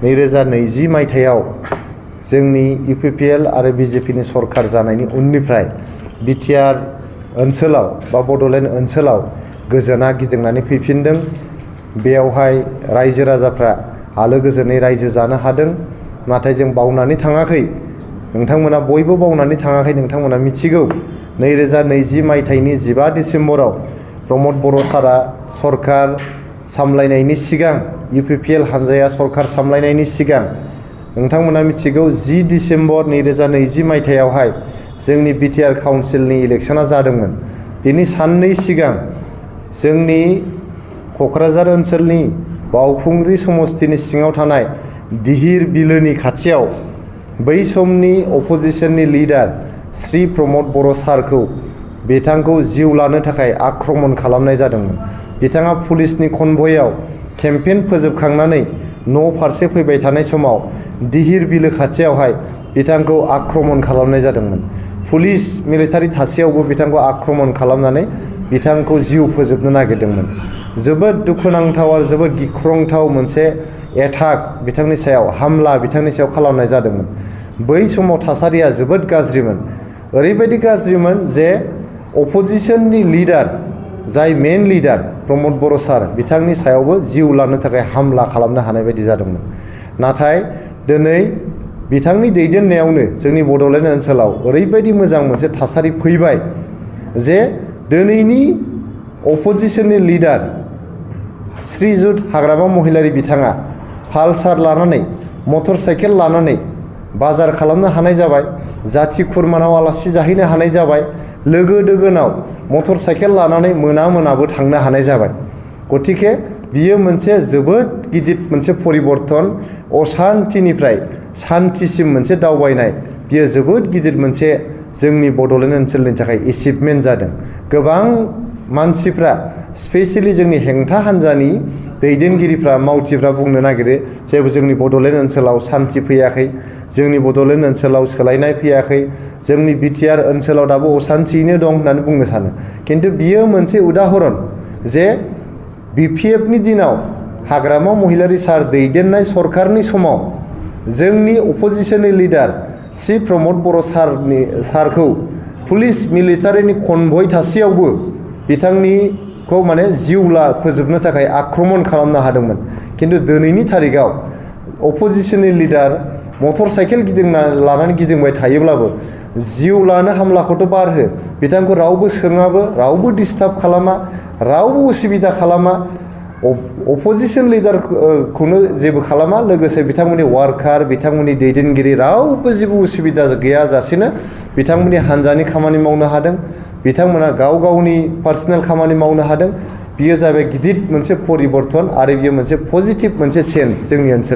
2020 मायथाइयाव जोंनि UPPL आरो BJPनि सरकार जानायनि उननिफ्राय बिटिआर ओनसोलाव बा बड'लेण्ड ओनसोलाव गोजोना गिदिंनानै फैफिनदों। बेयावहाय रायजो राजाफ्रा आलो गोजोनै रायजो जानो हादों। नाथाय जों बावनानै थाङाखै, नोंथांमोना बयबो बावनानै थाङाखै। नोंथांमोना मिथिगौ 2020 मायथाइनि 15 डिसेम्बराव प्रमद बर' सारा सरकार सामलायनायनि सिगां UPPL हानजाया सरकार सामलायनायनि सिगां नोंथांमोना मिथिगौ 10 डिसेम्बर 2020 मायथाइयावहाय जोंनि बिटिआर काउन्सिलनि इलेक्शना जादोंमोन। बेनि साननै सिगां जोंनि क'क्राझार ओनसोलनि बावखुंग्रि समस्तिनि सिङाव थानाय दिहिर बिलोनि खाथियाव बै समनि अपोजिशननि लिडार श्री प्रमद बर' सारखौ बिथांखौ जिउ लानो थाखाय आक्रमन खालामनाय जादोंमोन। बिथाङा पुलिसनि कनभयआव केम्पेइन फोजोबखांनानै न' फारसे फैबाय थानाय समाव दिहिर बिलो खाथियावहाय बिथांखौ आक्रमन खालामनाय जादोंमोन। पुलिस मिलिटारि थासेयावबो बिथांखौ आक्रमन खालामनानै बिथांखौ जिउ फोजोबनो नागिरदोंमोन। जोबोद दुखुनांथाव आरो जोबोद गिख्रंथाव मोनसे एटाक बिथांनि सायाव, हामला बिथांनि सायाव खालामनाय जादोंमोन। बै समाव थासारिया जोबोद गाज्रिमोन। ओरैबायदि गाज्रिमोन जे अपोजिशननि लिडार, जाय मेन लिडार प्रमद बर' सार, बिथांनि सायावबो जिउ लानो थाखाय हामला खालामनो हानाय बायदि जादोंमोन। नाथाय दिनै बिथांनि दैदेननायावनो जोंनि बड'लेण्ड ओनसोलाव ओरैबायदि मोजां मोनसे थासारि फैबाय जे दिनैनि अपोजिशननि लिडार श्रीजुत हाग्रामा महिलारि बिथाङा पालसार लानानै, मटर साइकेल लानानै बाजार खालामनो हानाय जाबाय, जाथि खुरमानाव आलासि जाहैनो हानाय जाबाय, लोगो दोगोनाव मटर साइकेल लानानै मोनाबो थांनो हानाय जाबाय। गतिके बियो मोनसे जोबोद गिदिर मोनसे परिबर्तन, असान्तिनिफ्राय सान्तिसिम मोनसे दावबायनाय, बियो जोबोद गिदिर मोनसे जोंनि बड'लेण्ड ओनसोलनि थाखाय एचिभमेन्ट जादों। गोबां मानसिफ्रा, स्पेसियेलि जोंनि हेंथा हान्जानि दैदेनगिरिफ्रा, मावथिफ्रा बुंनो नागिरो जे जोंनि बड'लेण्ड ओनसोलाव सान्ति फैयाखै, जोंनि बड'लेण्ड ओनसोलाव सोलायनाय फैयाखै, जोंनि बिटिआर ओनसोलाव दाबो असान्तियैनो दं होननानै बुंनो सानो। खिन्थु बियो मोनसे उदाहरन जे BPFनि दिनाव हाग्रामा महिलारि सार दैदेननाय सरकारनि समाव जोंनि अपोजिशननि लिडार श्री प्रमद बर' सारखौ पुलिस मिलिटारिनि कनभय थासेयावबो बिथांनिखौ जिउ फोजोबनो थाखाय आक्रमन खालामनो हादोंमोन। खिन्थु दिनैनि थारिखआव अपोजिशननि लिडार मटर साइकेल लानानै गिदिंबाय थायोब्लाबो जिउ लानो हामलाखौथ' बारहो, बिथांखौ रावबो सोङाबो, रावबो डिस्टार्ब खालामा, रावबो उसुबिदा खालामा, अपोजिशन लिडारखौनो जेबो खालामा, लोगोसे बिथांमोननि वार्कार, बिथांमोननि दैदेनगिरि रावबो जेबो उसुबिदा गैयाजासेनो बिथांमोननि हान्जानि खामानि मावनो हादों, बिथांमोना गाव गावनि पार्सनेल खामानि मावनो हादों। बियो जाबाय गिदिर मोनसे परिबर्तन आरो बियो मोनसे पजिटिभ मोनसे चेन्ज जोंनि ओनसोलाव।